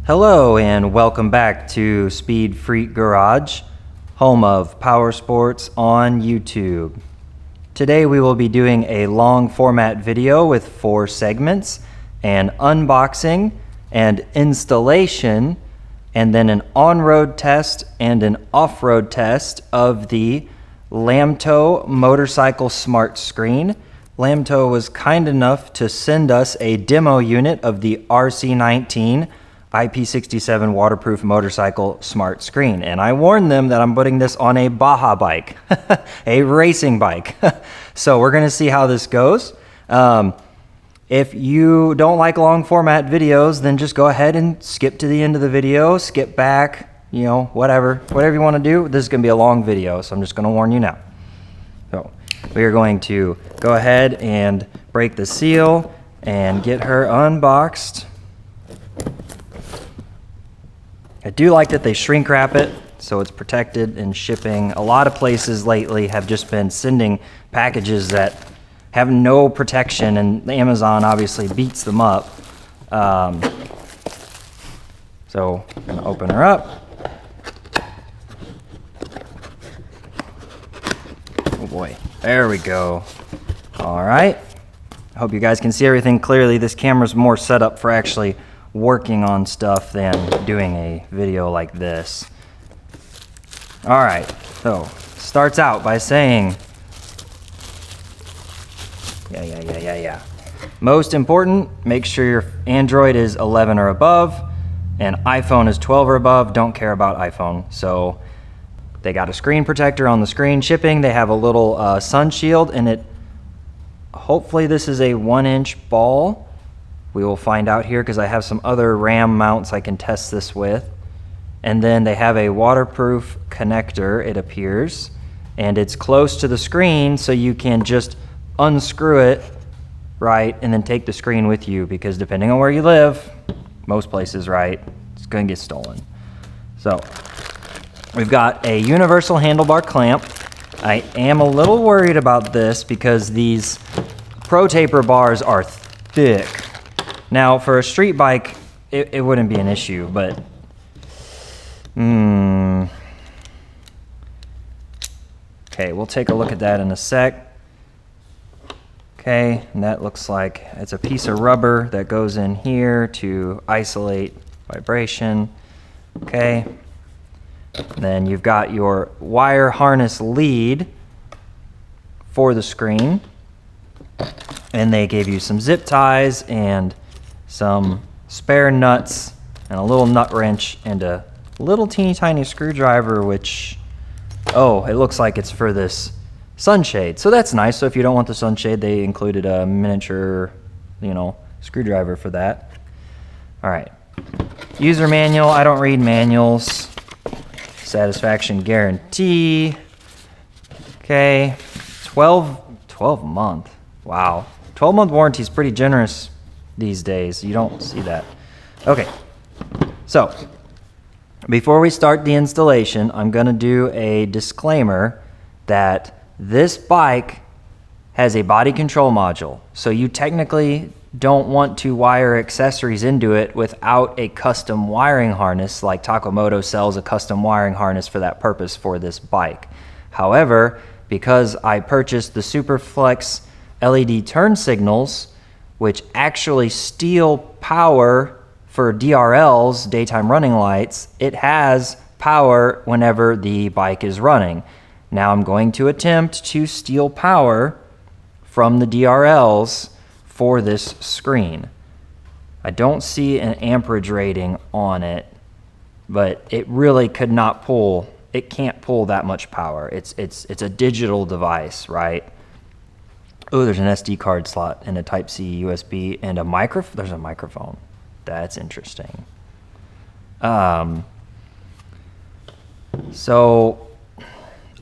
Hello and welcome back to Speed Freak Garage, home of PowerSports on YouTube. Today we will be doing a long format video with 4 segments, an unboxing and installation, and then an on-road test and an off-road test of the LAMTTO motorcycle smart screen. LAMTTO was kind enough to send us a demo unit of the RC19 IP67 waterproof motorcycle smart screen, and I warned them that I'm putting this on a Baja bike, a racing bike. So we're gonna see how this goes. If you don't like long format videos, then just go ahead and skip to the end of the video, skip back, you know, whatever you want to do. This is gonna be a long video, so I'm just gonna warn you now. So we are going to go ahead and break the seal and get her unboxed. I do like that they shrink wrap it so it's protected in shipping. A lot of places lately have just been sending packages that have no protection, and Amazon obviously beats them up. So I'm gonna open her up. Oh boy, there we go. All right, I hope you guys can see everything clearly. This camera's more set up for actually working on stuff than doing a video like this. All right, so starts out by saying, yeah. Most important, make sure your Android is 11 or above and iPhone is 12 or above. Don't care about iPhone. So they got a screen protector on the screen. Shipping, they have a little sun shield, and it, hopefully this is a 1-inch ball. We will find out here because I have some other RAM mounts I can test this with. And then they have a waterproof connector, it appears, and it's close to the screen, so you can just unscrew it, right, and then take the screen with you, because depending on where you live, most places, right, it's gonna get stolen. So we've got a universal handlebar clamp. I am a little worried about this because these Pro Taper bars are thick. Now, for a street bike, it wouldn't be an issue, but okay, we'll take a look at that in a sec. Okay, and that looks like it's a piece of rubber that goes in here to isolate vibration. Okay, and then you've got your wire harness lead for the screen, and they gave you some zip ties and some spare nuts and a little nut wrench and a little teeny tiny screwdriver, which, oh, it looks like it's for this sunshade. So that's nice. So if you don't want the sunshade, they included a miniature, you know, screwdriver for that. All right. User manual. I don't read manuals. Satisfaction guarantee. Okay. 12 month. Wow. 12-month warranty is pretty generous these days. You don't see that. Okay, so before we start the installation, I'm going to do a disclaimer that this bike has a body control module, so you technically don't want to wire accessories into it without a custom wiring harness, like Takomoto sells a custom wiring harness for that purpose for this bike. However, because I purchased the Superflex LED turn signals, which actually steal power for DRLs, daytime running lights, it has power whenever the bike is running. Now I'm going to attempt to steal power from the DRLs for this screen. I don't see an amperage rating on it, but it really could not pull, it can't pull that much power. It's a digital device, right? Oh, there's an SD card slot and a Type-C USB and a microphone. There's a microphone. That's interesting. So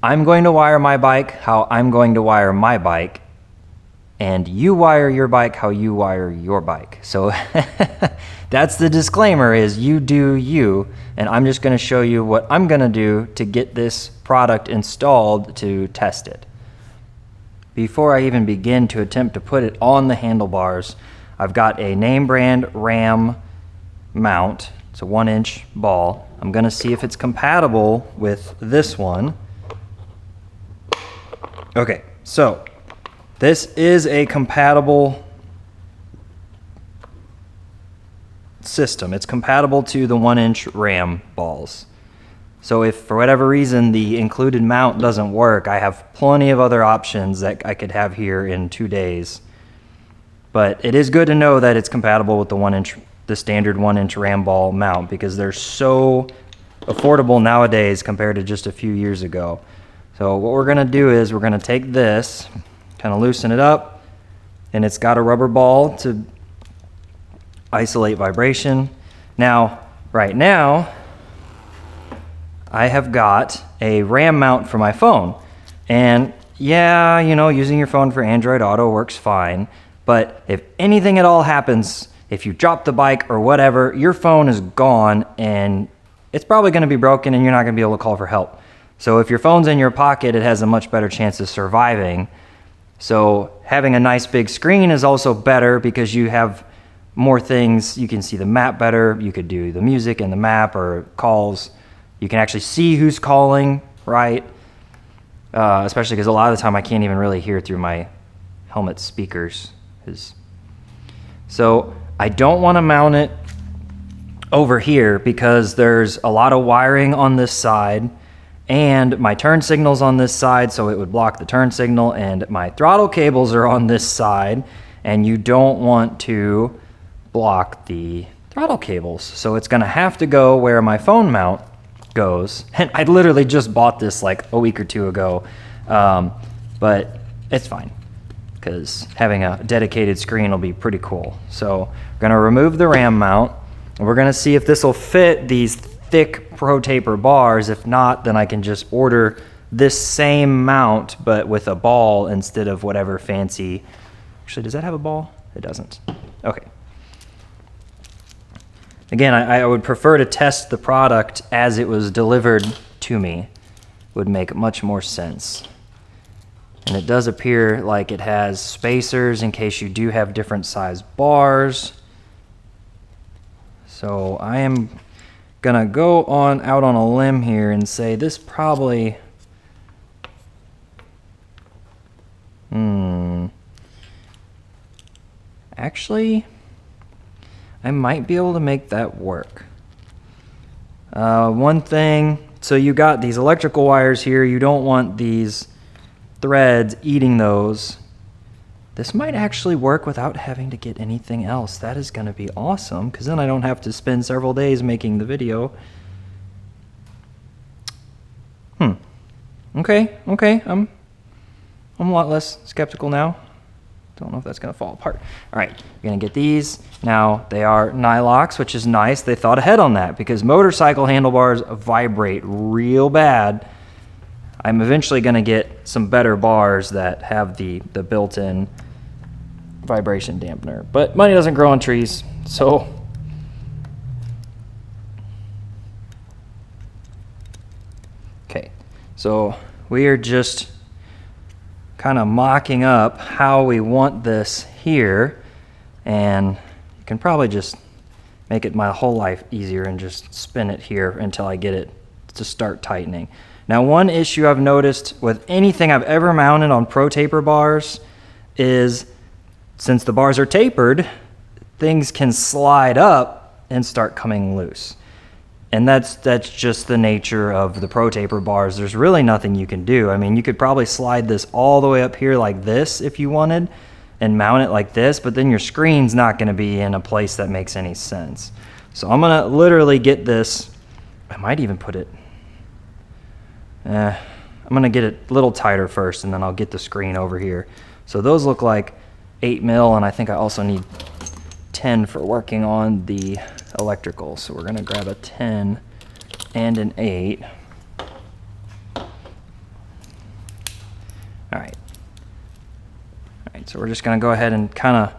I'm going to wire my bike how I'm going to wire my bike, and you wire your bike how you wire your bike. So that's the disclaimer, is you do you, and I'm just going to show you what I'm going to do to get this product installed to test it. Before I even begin to attempt to put it on the handlebars, I've got a name brand RAM mount It's a 1-inch ball. I'm gonna see if it's compatible with this one. Okay, so this is a compatible system. It's compatible to the 1-inch ram balls. So if for whatever reason the included mount doesn't work, I have plenty of other options that I could have here in 2 days. But it is good to know that it's compatible with the standard 1-inch ram ball mount, because they're so affordable nowadays compared to just a few years ago. So what we're gonna do is we're gonna take this, kind of loosen it up, and it's got a rubber ball to isolate vibration. Now, right now, I have got a RAM mount for my phone. And yeah, you know, using your phone for Android Auto works fine. But if anything at all happens, if you drop the bike or whatever, your phone is gone and it's probably gonna be broken and you're not gonna be able to call for help. So if your phone's in your pocket, it has a much better chance of surviving. So having a nice big screen is also better because you have more things. You can see the map better. You could do the music and the map or calls. You can actually see who's calling, right? Especially because a lot of the time I can't even really hear through my helmet speakers. So I don't want to mount it over here because there's a lot of wiring on this side and my turn signal's on this side, so it would block the turn signal, and my throttle cables are on this side, and you don't want to block the throttle cables. So it's gonna have to go where my phone mount goes. And I literally just bought this like a week or two ago, but it's fine because having a dedicated screen will be pretty cool. So we're gonna remove the RAM mount, and we're gonna see if this will fit these thick Pro Taper bars. If not, then I can just order this same mount but with a ball instead of whatever fancy. Actually, does that have a ball? It doesn't. Okay. Again, I would prefer to test the product as it was delivered to me. Would make much more sense. And it does appear like it has spacers in case you do have different size bars. So I am gonna go out on a limb here and say this probably, actually, I might be able to make that work. One thing, so you got these electrical wires here, you don't want these threads eating those. This might actually work without having to get anything else. That is gonna be awesome, because then I don't have to spend several days making the video. Okay, I'm a lot less skeptical now. Don't know if that's gonna fall apart. All right, we're gonna get these. Now, they are Nylox, which is nice. They thought ahead on that because motorcycle handlebars vibrate real bad. I'm eventually gonna get some better bars that have the built-in vibration dampener, but money doesn't grow on trees, so. Okay, so we are just kind of mocking up how we want this here, and you can probably just make it my whole life easier and just spin it here until I get it to start tightening. Now, one issue I've noticed with anything I've ever mounted on Pro Taper bars is since the bars are tapered, things can slide up and start coming loose. And that's just the nature of the Pro Taper bars. There's really nothing you can do. I mean, you could probably slide this all the way up here like this if you wanted and mount it like this, but then your screen's not gonna be in a place that makes any sense. So I'm gonna literally get this, I might even put it, I'm gonna get it a little tighter first and then I'll get the screen over here. So those look like 8 mil, and I think I also need 10 for working on the electrical. So we're gonna grab a 10 and an 8. All right, so we're just gonna go ahead and kind of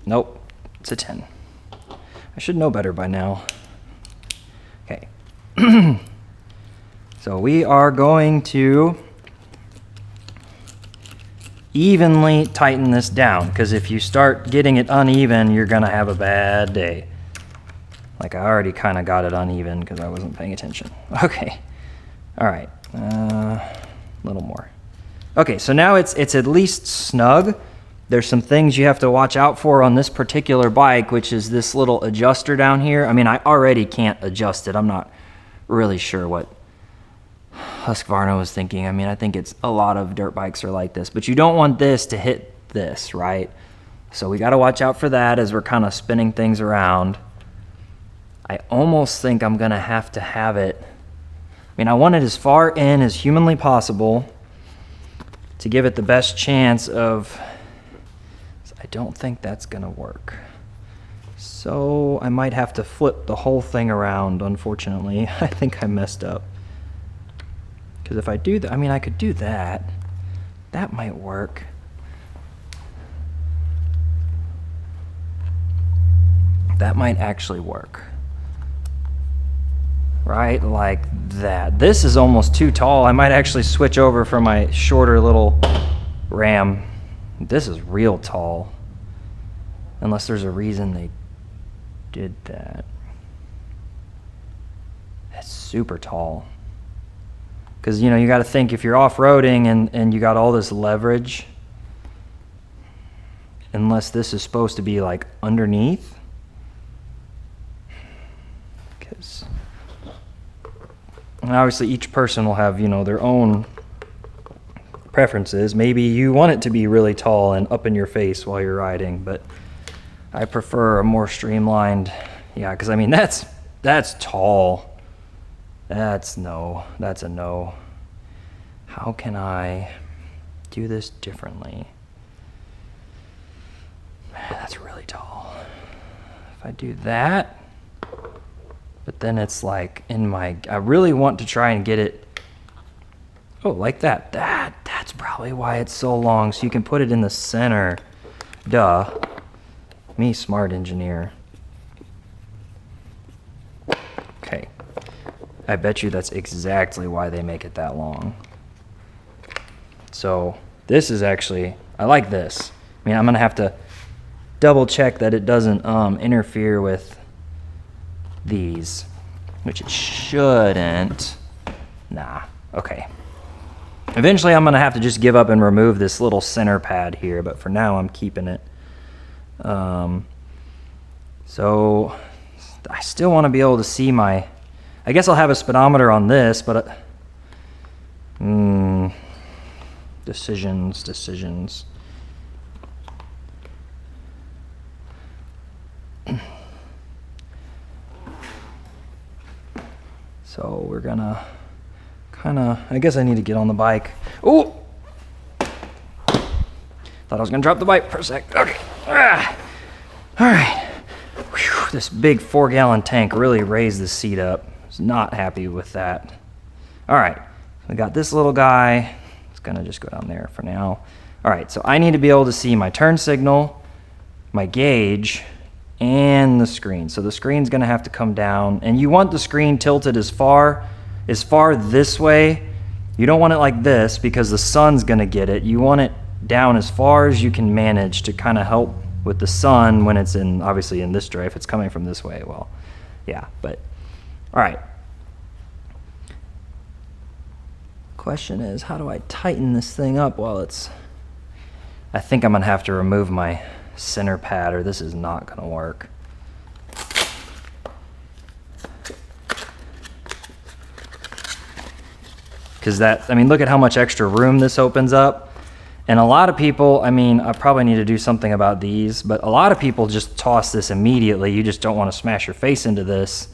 nope, it's a 10. I should know better by now. Okay. So we are going to evenly tighten this down, because if you start getting it uneven, you're gonna have a bad day. Like I already kind of got it uneven because I wasn't paying attention. Okay. All right. A little more. Okay, so now it's at least snug. There's some things you have to watch out for on this particular bike, which is this little adjuster down here. I mean, I already can't adjust it. I'm not really sure what Husqvarna was thinking. I mean, I think it's a lot of dirt bikes are like this, but you don't want this to hit this, right? So we got to watch out for that as we're kind of spinning things around. I almost think I'm going to have it. I mean, I want it as far in as humanly possible to give it the best chance of... I don't think that's going to work. So I might have to flip the whole thing around, unfortunately. I think I messed up. Because if I do that, I mean, I could do that. That might work. That might actually work. Right, like that. This is almost too tall. I might actually switch over for my shorter little ram. This is real tall. Unless there's a reason they did that. That's super tall. Because, you know, you got to think if you're off-roading and you got all this leverage, unless this is supposed to be like underneath. Because obviously each person will have, you know, their own preferences. Maybe you want it to be really tall and up in your face while you're riding, but I prefer a more streamlined, yeah, because I mean that's tall. That's a no. How can I do this differently? That's really tall. If I do that, but then it's like I really want to try and get it, oh, like that. That's probably why it's so long, so you can put it in the center. Duh. Me, smart engineer. Okay. I bet you that's exactly why they make it that long. So this is actually, I like this. I mean, I'm gonna have to double check that it doesn't interfere with these, which it shouldn't. Nah, okay. Eventually I'm gonna have to just give up and remove this little center pad here, but for now I'm keeping it. So I still want to be able to see my, I guess I'll have a speedometer on this, but decisions. So we're gonna I guess I need to get on the bike. Oh! Thought I was gonna drop the bike for a sec. Okay. All right. Whew, this big 4-gallon tank really raised the seat up. I was not happy with that. All right. We got this little guy. It's gonna just go down there for now. All right, so I need to be able to see my turn signal, my gauge, and the screen. So the screen's gonna have to come down, and you want the screen tilted as far this way. You don't want it like this because the sun's gonna get it. You want it down as far as you can manage to kind of help with the sun when it's in, obviously in this direction. If it's coming from this way, well, yeah, but all right. Question is, how do I tighten this thing up while it's, I think I'm gonna have to remove my center pad or this is not gonna work. Because that, I mean, look at how much extra room this opens up. And a lot of people, I mean, I probably need to do something about these, but a lot of people just toss this immediately. You just don't want to smash your face into this,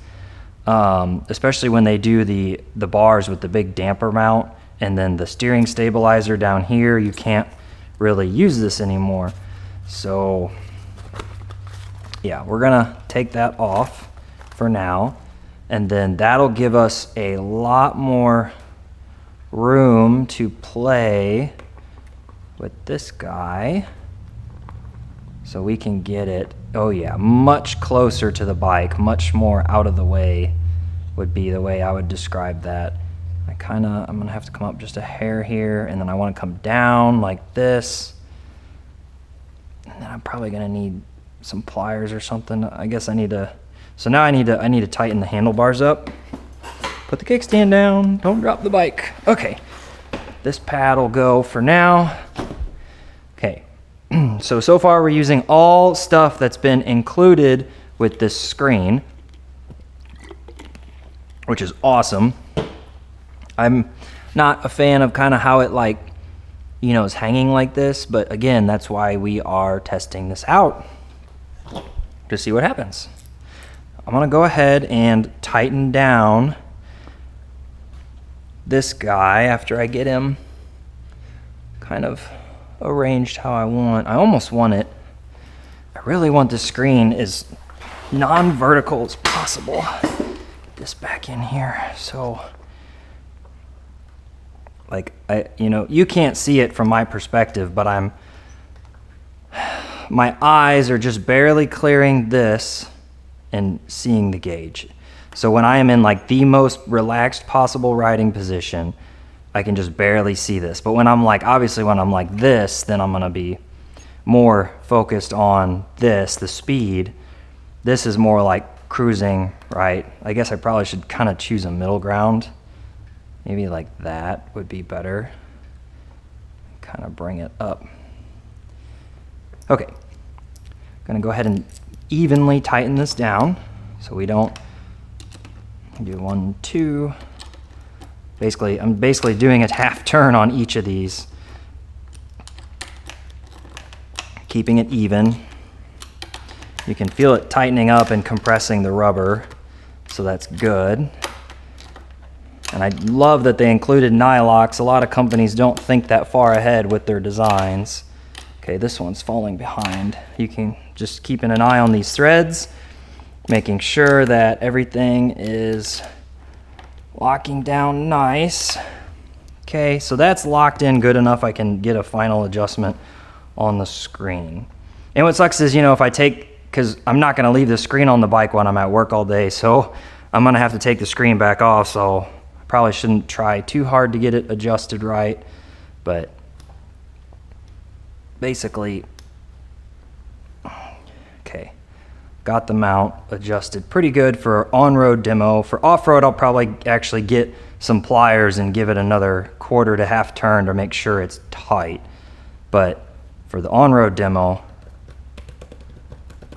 especially when they do the bars with the big damper mount and then the steering stabilizer down here. You can't really use this anymore. So yeah, we're gonna take that off for now, and then that'll give us a lot more room to play with this guy, so we can get it, oh yeah, much closer to the bike, much more out of the way would be the way I would describe that. I'm gonna have to come up just a hair here, and then I want to come down like this, and then I'm probably gonna need some pliers or something. I guess I need to So now I need to tighten the handlebars up. Put the kickstand down, don't drop the bike. Okay, this pad will go for now. Okay, so far we're using all stuff that's been included with this screen, which is awesome. I'm not a fan of kind of how it like, you know, is hanging like this, but again, that's why we are testing this out to see what happens. I'm gonna go ahead and tighten down this guy after I get him kind of arranged how I want. I almost want it. I really want this screen as non-vertical as possible. Get this back in here. So, like, you know, you can't see it from my perspective, but my eyes are just barely clearing this and seeing the gauge. So when I am in like the most relaxed possible riding position, I can just barely see this. But when I'm like, obviously when I'm like this, then I'm gonna be more focused on this, the speed. This is more like cruising, right? I guess I probably should kind of choose a middle ground. Maybe like that would be better. Kind of bring it up. Okay, gonna go ahead and evenly tighten this down so we don't do 1, 2. I'm basically doing a half turn on each of these, keeping it even. You can feel it tightening up and compressing the rubber, so that's good. And I love that they included nylocks. A lot of companies don't think that far ahead with their designs. Okay, this one's falling behind. You can just keeping an eye on these threads, making sure that everything is locking down nice. Okay, so that's locked in good enough I can get a final adjustment on the screen. And what sucks is, you know, if I take, because I'm not going to leave the screen on the bike when I'm at work all day, so I'm going to have to take the screen back off, so I probably shouldn't try too hard to get it adjusted right, but basically, okay, got the mount adjusted pretty good for on-road demo. For off-road, I'll probably actually get some pliers and give it another quarter to half turn to make sure it's tight. But for the on-road demo,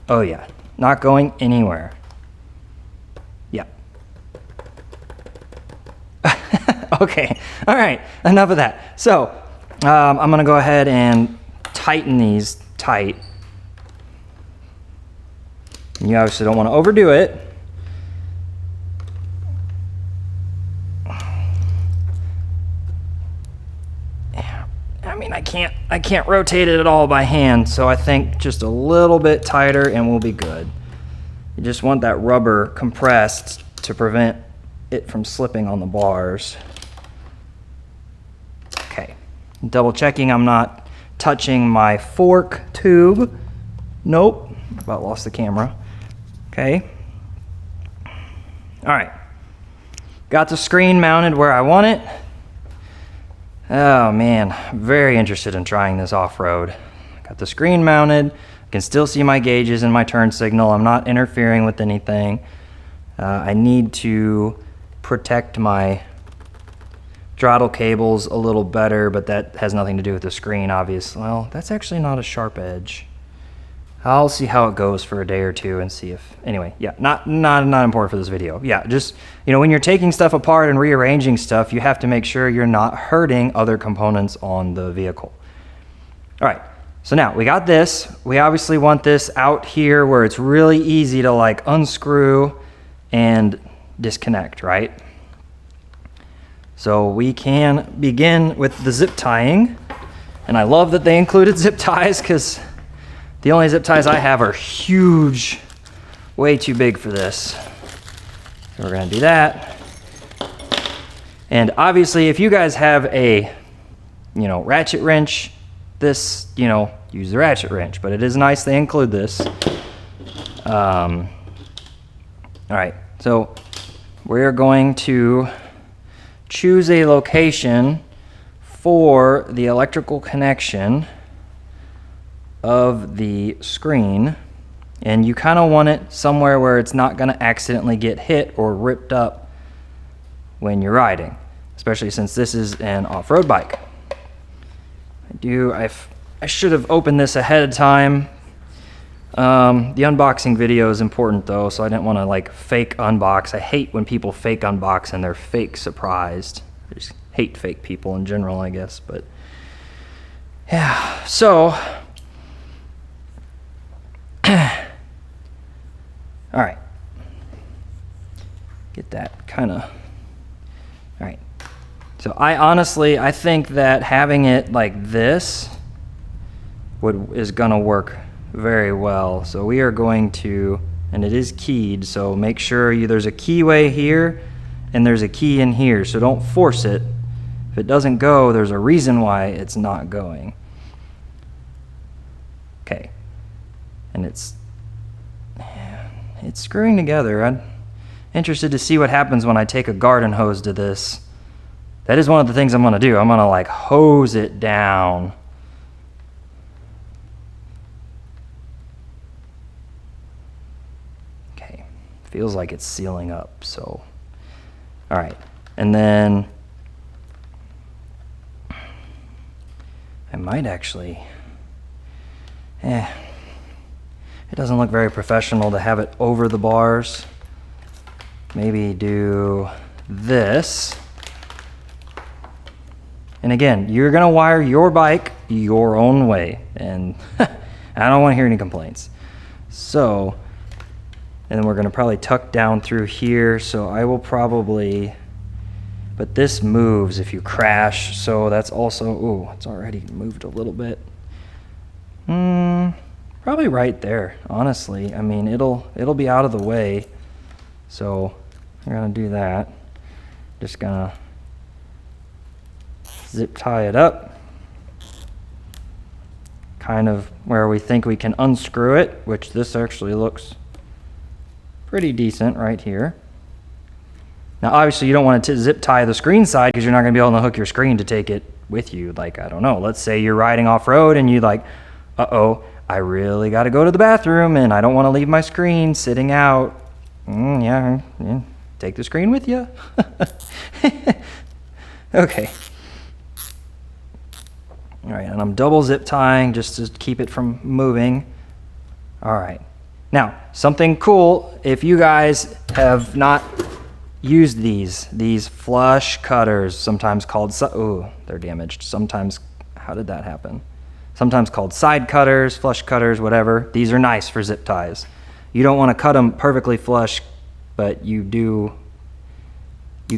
oh yeah, not going anywhere. Yeah. Okay, all right, enough of that. So I'm gonna go ahead and tighten these tight. And you obviously don't want to overdo it. I mean, I can't rotate it at all by hand, so I think just a little bit tighter and we'll be good. You just want that rubber compressed to prevent it from slipping on the bars. Okay, double checking I'm not touching my fork tube. Nope, about lost the camera. Okay. All right. Got the screen mounted where I want it. Oh man, I'm very interested in trying this off-road. Got the screen mounted. I can still see my gauges and my turn signal. I'm not interfering with anything. I need to protect my throttle cables a little better, but that has nothing to do with the screen, obviously. Well, that's actually not a sharp edge. I'll see how it goes for a day or two and see if, anyway, yeah, not important for this video. Yeah, just, you know, when you're taking stuff apart and rearranging stuff, you have to make sure you're not hurting other components on the vehicle. All right, so now we got this. We obviously want this out here where it's really easy to like unscrew and disconnect, right? So we can begin with the zip tying. And I love that they included zip ties because the only zip ties I have are huge, way too big for this. So we're gonna do that. And obviously if you guys have a, you know, ratchet wrench, this, you know, use the ratchet wrench, but it is nice they include this. All right, so we're going to choose a location for the electrical connection of the screen. And you kind of want it somewhere where it's not going to accidentally get hit or ripped up when you're riding, especially since this is an off-road bike. I should have opened this ahead of time. The unboxing video is important though, so I didn't want to like fake unbox. I hate when people fake unbox and they're fake surprised. I just hate fake people in general, I guess, but yeah, so all right, get that kind of, all right. So I think that having it like this is gonna work very well. So we are going to, and it is keyed, so make sure there's a keyway here and there's a key in here, so don't force it. If it doesn't go, there's a reason why it's not going. Okay, and it's screwing together. I'm interested to see what happens when I take a garden hose to this. That is one of the things I'm gonna do. I'm gonna like hose it down. Okay, feels like it's sealing up, so. All right, and then I might actually, it doesn't look very professional to have it over the bars. Maybe do this. And again, you're gonna wire your bike your own way, and I don't wanna hear any complaints. So, and then we're gonna probably tuck down through here, so I will probably, but this moves if you crash, so that's also, ooh, it's already moved a little bit. Probably right there, honestly. I mean, it'll be out of the way, so we're gonna do that. Just gonna zip tie it up, kind of where we think we can unscrew it, which this actually looks pretty decent right here. Now obviously you don't want to zip tie the screen side because you're not going to be able to hook your screen to take it with you. Like, I don't know, let's say you're riding off-road and you like, uh-oh, I really got to go to the bathroom and I don't want to leave my screen sitting out. Yeah, take the screen with you. Okay. All right, and I'm double zip tying just to keep it from moving. All right. Now, something cool, if you guys have not used these flush cutters, sometimes called, ooh, they're damaged. Sometimes, how did that happen? Sometimes called side cutters, flush cutters, whatever. These are nice for zip ties. You don't want to cut them perfectly flush, but you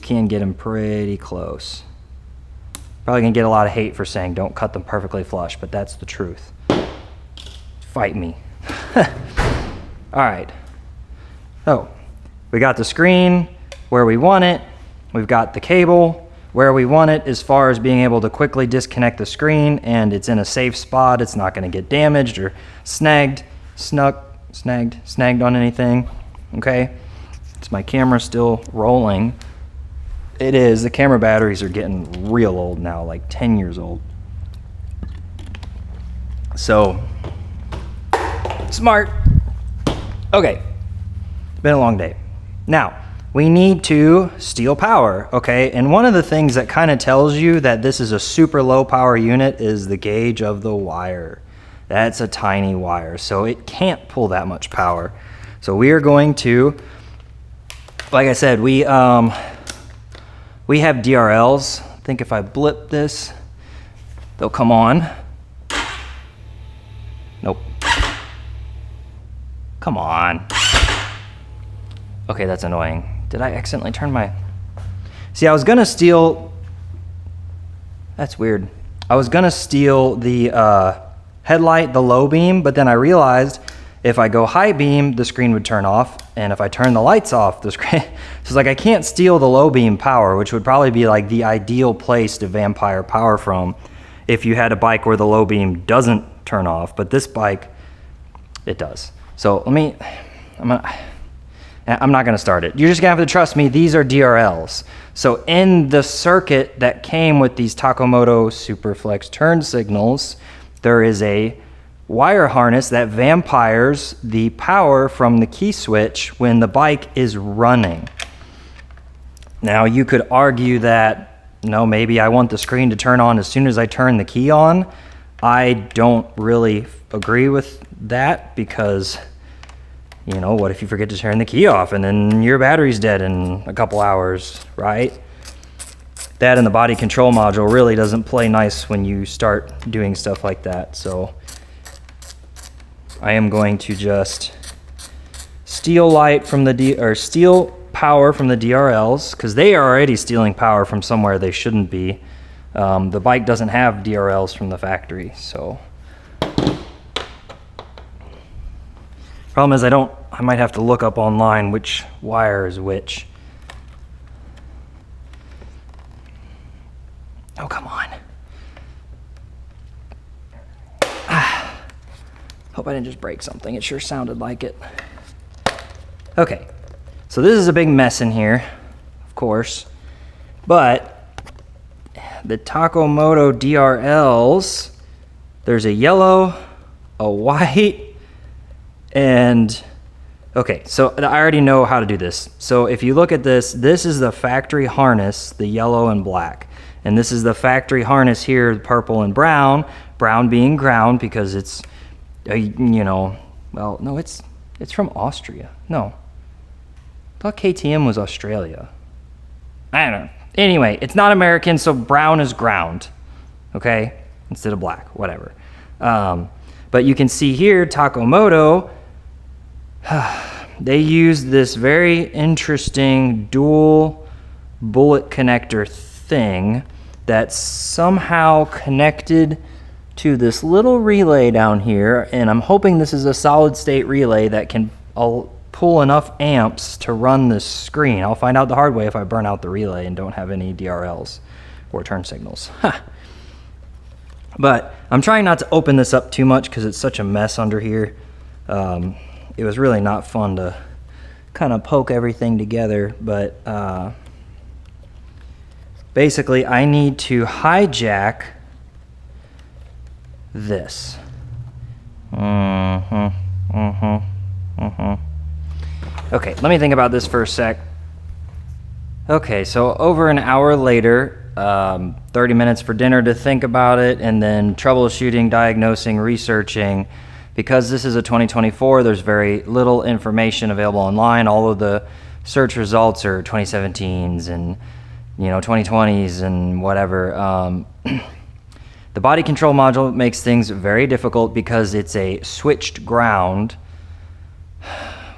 can get them pretty close. Probably gonna get a lot of hate for saying don't cut them perfectly flush, but that's the truth. Fight me. All right. So we got the screen where we want it. We've got the cable where we want it as far as being able to quickly disconnect the screen, and it's in a safe spot. It's not gonna get damaged or snagged on anything, okay? Is my camera still rolling? It is. The camera batteries are getting real old now, like 10 years old. So, smart. Okay, been a long day. Now, we need to steal power, okay? And one of the things that kind of tells you that this is a super low power unit is the gauge of the wire. That's a tiny wire, so it can't pull that much power. So we are going to, like I said, we have DRLs. I think if I blip this, they'll come on. Nope. Come on. Okay, that's annoying. Did I accidentally turn my... See, I was gonna steal... That's weird. I was gonna steal the headlight, the low beam, but then I realized if I go high beam, the screen would turn off, and if I turn the lights off, the screen... So it's like I can't steal the low beam power, which would probably be like the ideal place to vampire power from if you had a bike where the low beam doesn't turn off, but this bike, it does. So let me... I'm not gonna start it. You're just gonna have to trust me, these are DRLs. So in the circuit that came with these Takomoto Superflex turn signals, there is a wire harness that vampires the power from the key switch when the bike is running. Now you could argue that, no, maybe I want the screen to turn on as soon as I turn the key on. I don't really agree with that because, you know, what if you forget to turn the key off and then your battery's dead in a couple hours, right? That and the body control module really doesn't play nice when you start doing stuff like that. So I am going to just steal light from the steal power from the DRLs, because they are already stealing power from somewhere they shouldn't be. The bike doesn't have DRLs from the factory, so problem is I might have to look up online which wire is which. Oh, come on. Hope I didn't just break something. It sure sounded like it. Okay, so this is a big mess in here, of course, but the Takomoto DRLs, there's a yellow, a white, and okay, so I already know how to do this. So if you look at this, this is the factory harness, the yellow and black. And this is the factory harness here, purple and brown. Brown being ground because it's, you know, well, no, it's from Austria. No, I thought KTM was Australia. I don't know. Anyway, it's not American, so brown is ground, okay, instead of black, whatever. But you can see here, Takomoto, they use this very interesting dual bullet connector thing that's somehow connected to this little relay down here, and I'm hoping this is a solid state relay that can pull enough amps to run this screen. I'll find out the hard way if I burn out the relay and don't have any DRLs or turn signals. But I'm trying not to open this up too much because it's such a mess under here. It was really not fun to kind of poke everything together, but basically I need to hijack this. Okay, let me think about this for a sec. Okay, so over an hour later, 30 minutes for dinner to think about it, and then troubleshooting, diagnosing, researching. Because this is a 2024, there's very little information available online. All of the search results are 2017s and, you know, 2020s and whatever. The body control module makes things very difficult because it's a switched ground,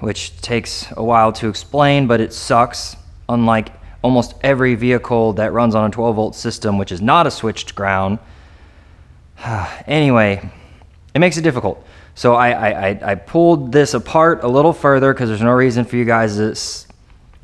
which takes a while to explain, but it sucks, unlike almost every vehicle that runs on a 12-volt system, which is not a switched ground. Anyway, it makes it difficult. So I pulled this apart a little further because there's no reason for you guys to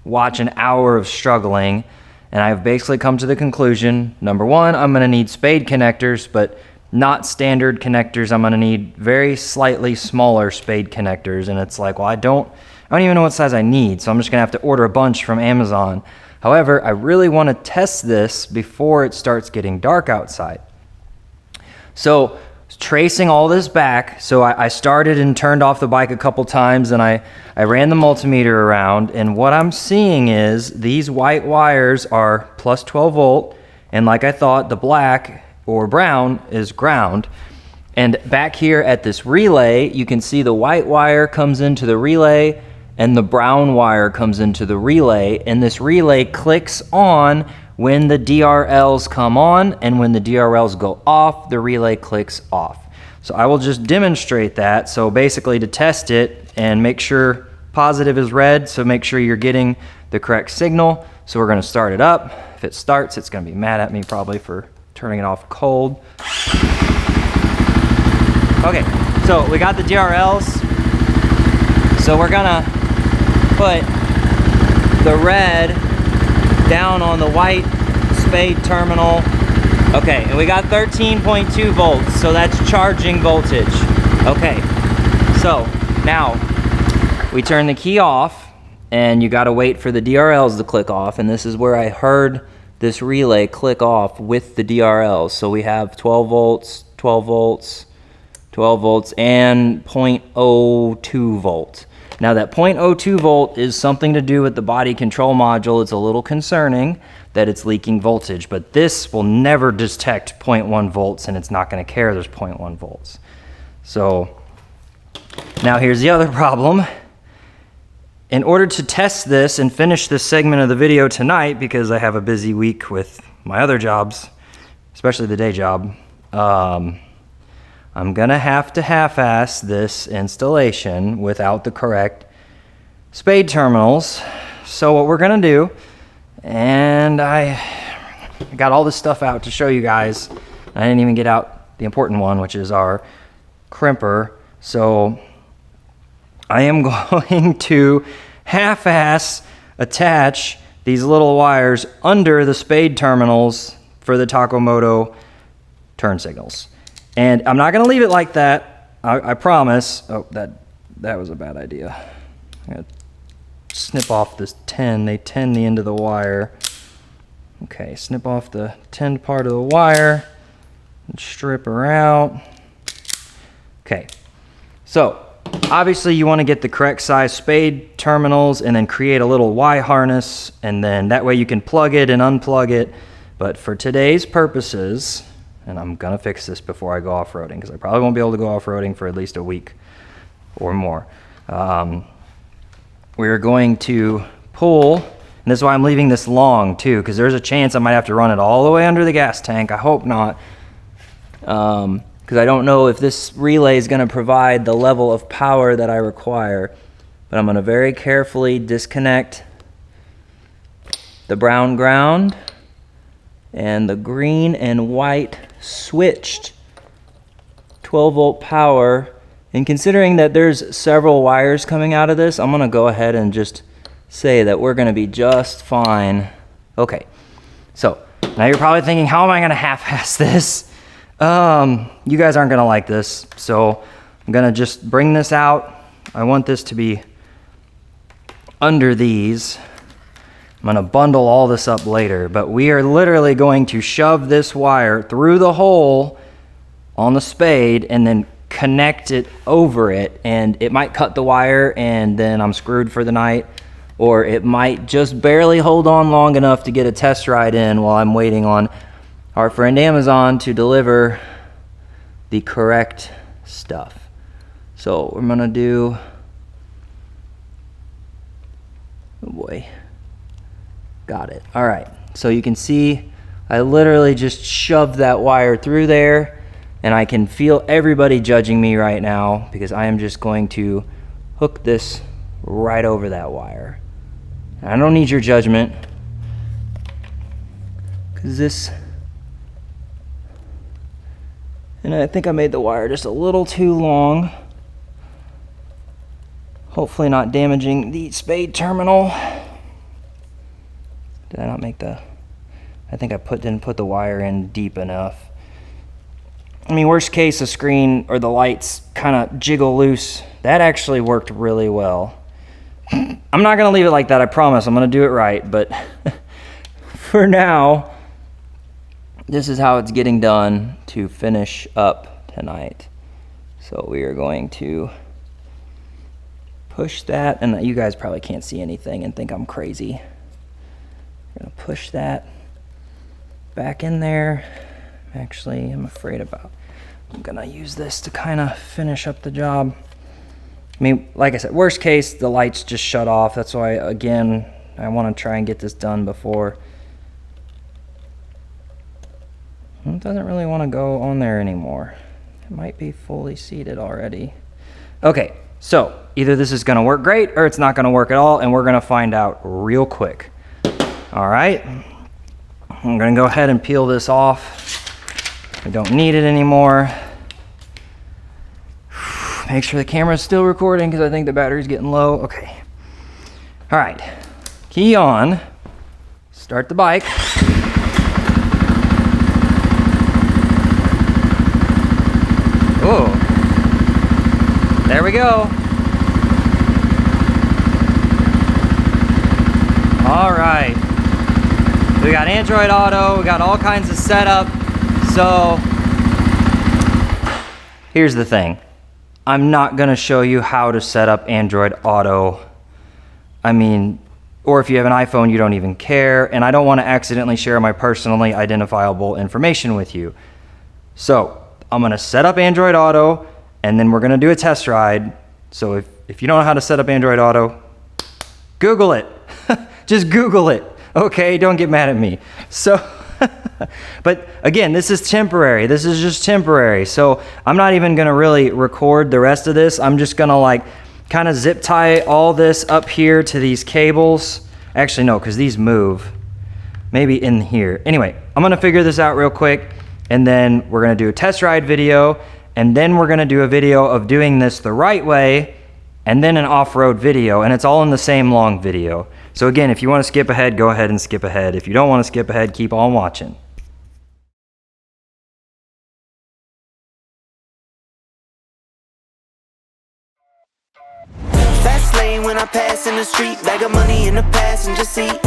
watch an hour of struggling. And I've basically come to the conclusion, number one, I'm going to need spade connectors, but not standard connectors. I'm going to need very slightly smaller spade connectors. And it's like, well, I don't even know what size I need, so I'm just going to have to order a bunch from Amazon. However, I really want to test this before it starts getting dark outside. So tracing all this back, so I started and turned off the bike a couple times, and I ran the multimeter around, and what I'm seeing is these white wires are plus 12 volt, and like I thought, the black or brown is ground. And back here at this relay, you can see the white wire comes into the relay and the brown wire comes into the relay, and this relay clicks on when the DRLs come on, and when the DRLs go off, the relay clicks off. So I will just demonstrate that. So basically to test it and make sure positive is red, so make sure you're getting the correct signal. So we're gonna start it up. If it starts, it's gonna be mad at me probably for turning it off cold. Okay, so we got the DRLs. So we're gonna put the red down on the white spade terminal. Okay, and we got 13.2 volts, so that's charging voltage. Okay, so now we turn the key off, and you gotta wait for the DRLs to click off, and this is where I heard this relay click off with the DRLs. So we have 12 volts, 12 volts, 12 volts and 0.02 volts. Now that 0.02 volt is something to do with the body control module. It's a little concerning that it's leaking voltage, but this will never detect 0.1 volts and it's not going to care there's 0.1 volts. So now here's the other problem. In order to test this and finish this segment of the video tonight, because I have a busy week with my other jobs, especially the day job, I'm gonna have to half-ass this installation without the correct spade terminals. So what we're gonna do, and I got all this stuff out to show you guys. I didn't even get out the important one, which is our crimper. So I am going to half-ass attach these little wires under the spade terminals for the Takomoto turn signals. And I'm not going to leave it like that, I promise. Oh, that was a bad idea. I'm going to snip off this 10. They 10 the end of the wire. Okay, snip off the 10 part of the wire and strip her out. Okay, so obviously you want to get the correct size spade terminals and then create a little Y harness, and then that way you can plug it and unplug it. But for today's purposes, and I'm gonna fix this before I go off-roading, because I probably won't be able to go off-roading for at least a week or more. We're going to pull, and this is why I'm leaving this long too, because there's a chance I might have to run it all the way under the gas tank. I hope not, because I don't know if this relay is gonna provide the level of power that I require. But I'm gonna very carefully disconnect the brown ground and the green and white switched 12 volt power. And considering that there's several wires coming out of this, I'm gonna go ahead and just say that we're gonna be just fine. Okay, so now you're probably thinking, how am I gonna half-ass this? You guys aren't gonna like this, so I'm gonna just bring this out. I want this to be under these. I'm gonna bundle all this up later, but we are literally going to shove this wire through the hole on the spade and then connect it over it, and it might cut the wire and then I'm screwed for the night, or it might just barely hold on long enough to get a test ride in while I'm waiting on our friend Amazon to deliver the correct stuff. So I'm gonna do, oh boy. Got it. All right, so you can see I literally just shoved that wire through there, and I can feel everybody judging me right now because I am just going to hook this right over that wire. And I don't need your judgment, because this, and I think I made the wire just a little too long. Hopefully not damaging the spade terminal. Did I not make the, I think I didn't put the wire in deep enough. I mean, worst case, the screen or the lights kind of jiggle loose. That actually worked really well. I'm not gonna leave it like that, I promise. I'm gonna do it right, but for now, this is how it's getting done to finish up tonight. So we are going to push that, and you guys probably can't see anything and think I'm crazy. I'm gonna push that back in there. Actually, I'm afraid about, I'm gonna use this to kind of finish up the job. I mean, like I said, worst case, the lights just shut off. That's why, again, I want to try and get this done before. It doesn't really want to go on there anymore. It might be fully seated already. Okay, so either this is gonna work great or it's not gonna work at all, and we're gonna find out real quick. All right, I'm gonna go ahead and peel this off. I don't need it anymore. Make sure the camera's still recording because I think the battery's getting low. Okay. All right, key on, start the bike. Oh, there we go. All right. We got Android Auto, we got all kinds of setup. So here's the thing. I'm not gonna show you how to set up Android Auto. I mean, or if you have an iPhone, you don't even care, and I don't wanna accidentally share my personally identifiable information with you. So, I'm gonna set up Android Auto, and then we're gonna do a test ride. So if you don't know how to set up Android Auto, Google it. Just Google it, okay? Don't get mad at me. So, but again, this is temporary. This is just temporary. So I'm not even gonna really record the rest of this. I'm just gonna like kind of zip tie all this up here to these cables. Actually, no, because these move. Maybe in here. Anyway, I'm gonna figure this out real quick, and then we're gonna do a test ride video, and then we're gonna do a video of doing this the right way, and then an off-road video, and it's all in the same long video. So again, if you want to skip ahead, go ahead and skip ahead. If you don't want to skip ahead, keep on watching. Fast lane when I pass in the street, bag of money in the passenger seat.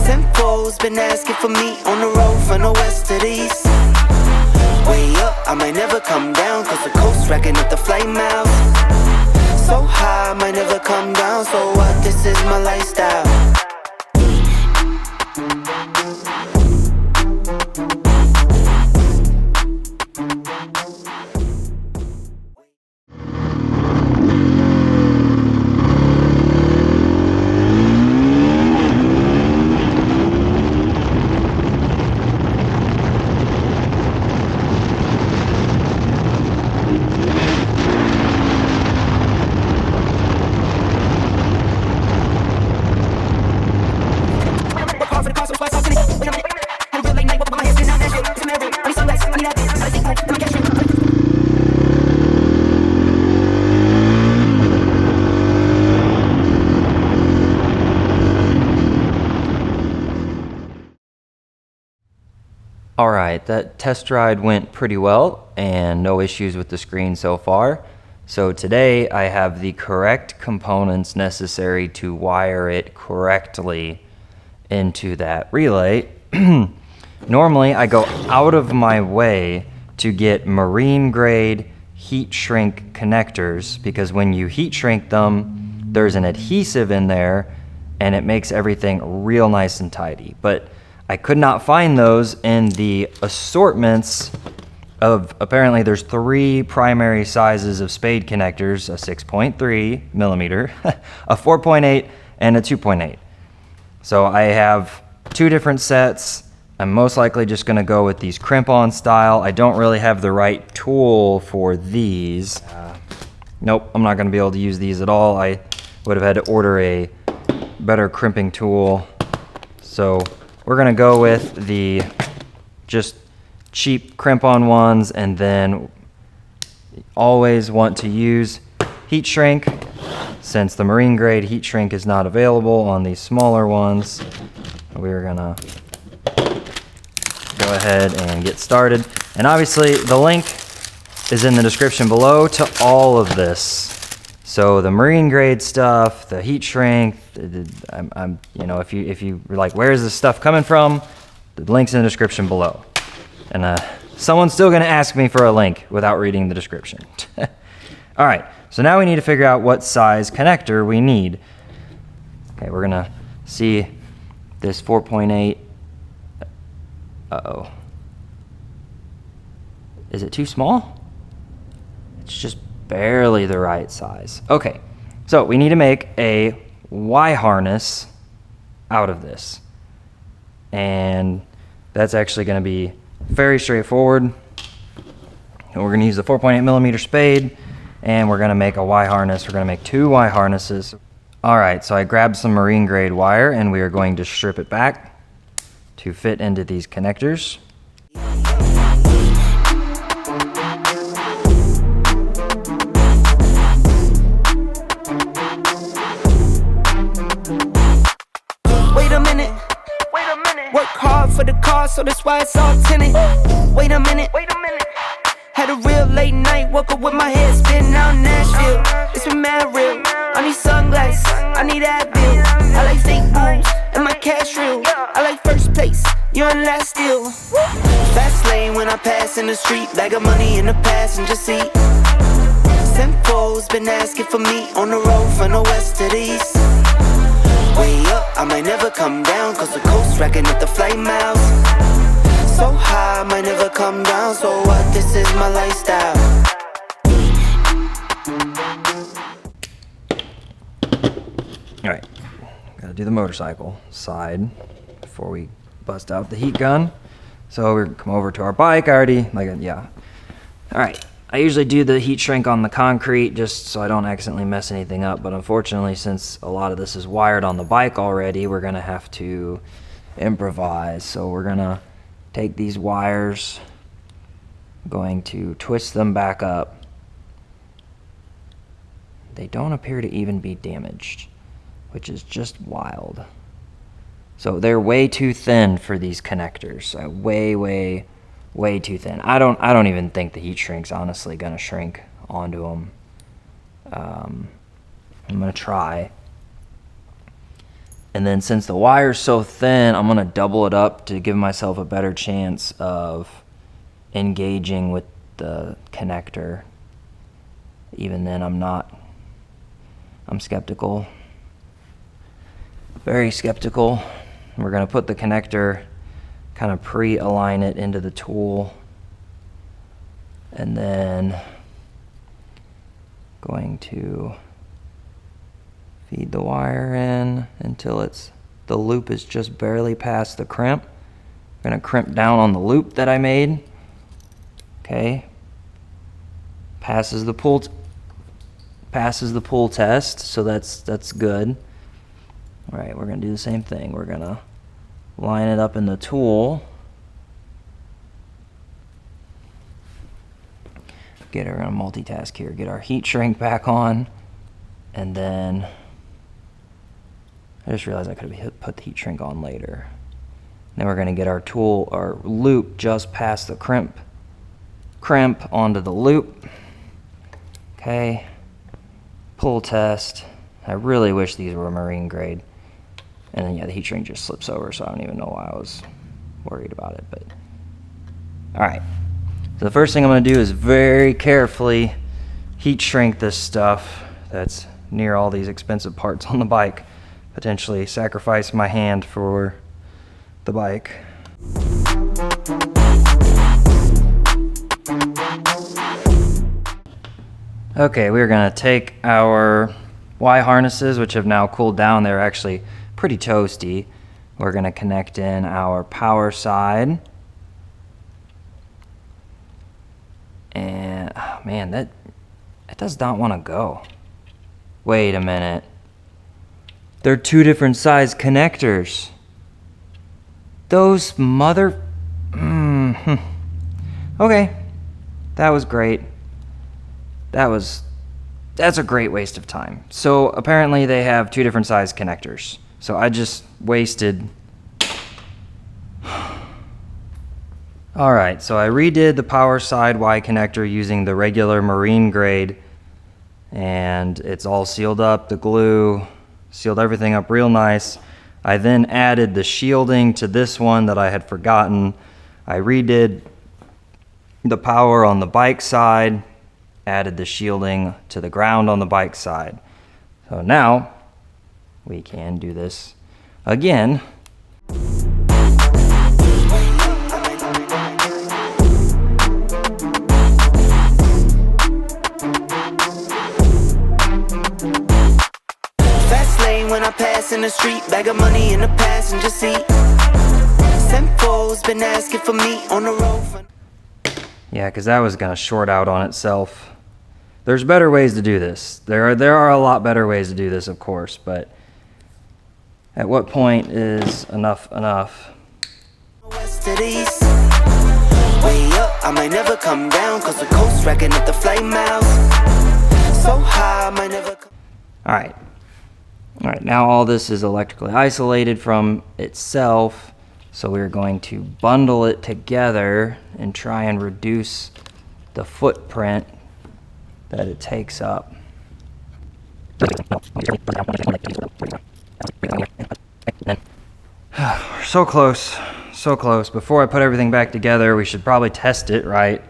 Simcoe's been asking for me on the road from the west to the east. Way up, I might never come down, cause the coast racking up the flight miles. So high, I might never come down, so what, this is my lifestyle. All right, that test ride went pretty well and no issues with the screen so far. So today I have the correct components necessary to wire it correctly into that relay. Normally I go out of my way to get marine grade heat shrink connectors, because when you heat shrink them, there's an adhesive in there and it makes everything real nice and tidy. But I could not find those in the assortments of, apparently there's 3 primary sizes of spade connectors, a 6.3 millimeter, a 4.8, and a 2.8. So I have 2 different sets. I'm most likely just gonna go with these crimp-on style. I don't really have the right tool for these. Nope, I'm not gonna be able to use these at all. I would have had to order a better crimping tool. So we're gonna go with the just cheap crimp-on ones, and then always want to use heat shrink, since the marine grade heat shrink is not available on these smaller ones. We're gonna go ahead and get started. And obviously the link is in the description below to all of this. So the marine grade stuff, the heat shrink, you know, if you were like, where is this stuff coming from? The link's in the description below. And someone's still gonna ask me for a link without reading the description. All right, so now we need to figure out what size connector we need. Okay, we're gonna see this 4.8. Uh-oh. Is it too small? It's just barely the right size. Okay, so we need to make a Y harness out of this. And that's actually gonna be very straightforward. And we're gonna use the 4.8 millimeter spade, and we're gonna make a Y harness. We're gonna make 2 Y harnesses. All right, so I grabbed some marine grade wire, and we are going to strip it back to fit into these connectors. Wait a minute. Work hard for the car, so that's why it's all tinted. Wait a minute. Had a real late night, woke up with my head spinning out Nashville. It's been mad real. I need sunglasses, I need Advil. I like fake boobs and my cash real. I like first place, you're in last deal. Fast lane when I pass in the street, bag of money in the passenger seat. Simcoe's been asking for me on the road from the west to the east. Way up, I might never come down, cause the coast racking up the flight miles. So high, I might never come down, so what, this is my lifestyle. Alright, gotta do the motorcycle side before we bust out the heat gun. So we're come over to our bike. I already, yeah. Alright, I usually do the heat shrink on the concrete just so I don't accidentally mess anything up, but unfortunately, since a lot of this is wired on the bike already, we're gonna have to improvise. So we're gonna take these wires, going to twist them back up. They don't appear to even be damaged, which is just wild. So they're way too thin for these connectors. Way too thin. I don't even think the heat shrink's honestly gonna shrink onto them. I'm gonna try. And then since the wire's so thin, I'm gonna double it up to give myself a better chance of engaging with the connector. Even then, I'm skeptical. Very skeptical. We're gonna put the connector, kind of pre-align it into the tool, and then going to feed the wire in until the loop is just barely past the crimp. I'm gonna crimp down on the loop that I made. Okay, passes the pull test, so that's good. All right, we're gonna do the same thing. We're gonna line it up in the tool. We're gonna multitask here. Get our heat shrink back on, and then I just realized I could have put the heat shrink on later. Then we're gonna get our loop just past the crimp onto the loop. Okay, pull test. I really wish these were marine grade. And then, yeah, the heat shrink just slips over, so I don't even know why I was worried about it. But all right, so the first thing I'm going to do is very carefully heat shrink this stuff that's near all these expensive parts on the bike. Potentially sacrifice my hand for the bike. Okay, we're going to take our Y harnesses, which have now cooled down. They're actually pretty toasty. We're going to connect in our power side. And, oh man, that does not want to go. Wait a minute. They're two different size connectors. Those mother... Okay. That was great. That's a great waste of time. So apparently they have two different size connectors. So I just wasted... Alright, so I redid the power side Y connector using the regular marine grade, and it's all sealed up. The glue sealed everything up real nice. I then added the shielding to this one that I had forgotten. I redid the power on the bike side, added the shielding to the ground on the bike side. So now we can do this again. Fast lane when I pass in the street, bag of money in the passenger seat. Simcoe's been asking for me on the road. Yeah, because that was going to short out on itself. There's better ways to do this. There are a lot better ways to do this, of course, but at what point is enough enough? West to the east. Way up, I might never come down, cause the coast racking up the flight miles. So high, I might never come. Alright, now all this is electrically isolated from itself, so we're going to bundle it together and try and reduce the footprint that it takes up. We're so close so close. Before I put everything back together, we should probably test it, right?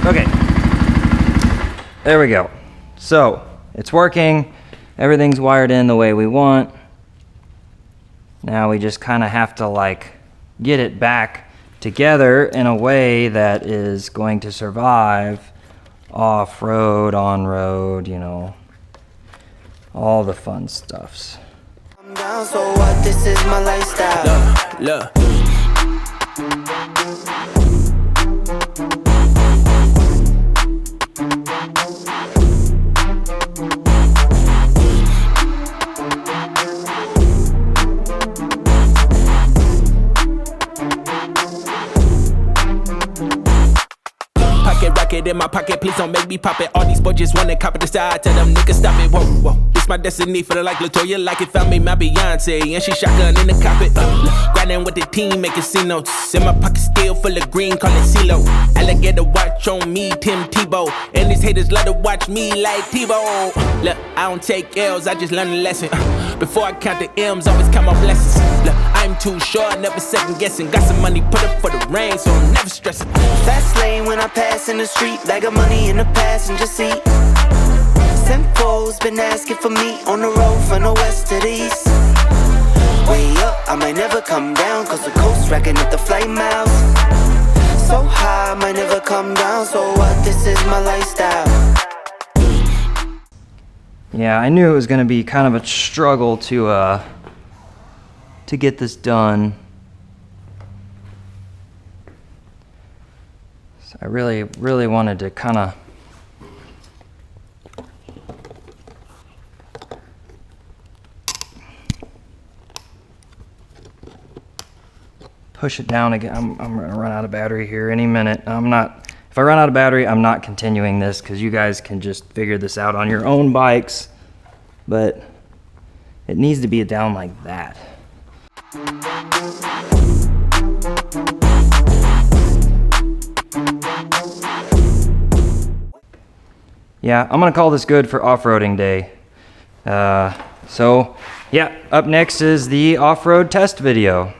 Okay, there we go. So it's working, everything's wired in the way we want. Now we just kind of have to like get it back together in a way that is going to survive off-road, on-road, you know, all the fun stuffs. I'm down, so what? This is my lifestyle. Look. In my pocket, please don't make me pop it. All these boys just wanna copy the style. Tell them niggas stop it. Whoa, whoa. It's my destiny, feeling like Latoya, like it found me my Beyonce, and she shotgun in the cockpit. Grinding with the team, making C notes. In my pocket, still full of green, call it CeeLo. Alligator watch on me, Tim Tebow. And these haters love to watch me like Tebow. Look, I don't take L's, I just learn a lesson. Before I count the M's, always count my blessings. Look, I'm too short, never second guessing. Got some money, put up for the rain, so I'm never stressing. Fast lane when I pass in the street. Bag of money in the passenger seat. Simcoe's been asking for me on the road from the west to the east. Way up, I might never come down, cause the coast racking up the flight miles. So high, I might never come down, so what? This is my lifestyle. Yeah, I knew it was going to be kind of a struggle to get this done. So I really wanted to kind of push it down again. I'm going to run out of battery here any minute. If I run out of battery, I'm not continuing this because you guys can just figure this out on your own bikes. But it needs to be down like that. Yeah, I'm gonna call this good for off-roading day. So yeah, up next is the off-road test video.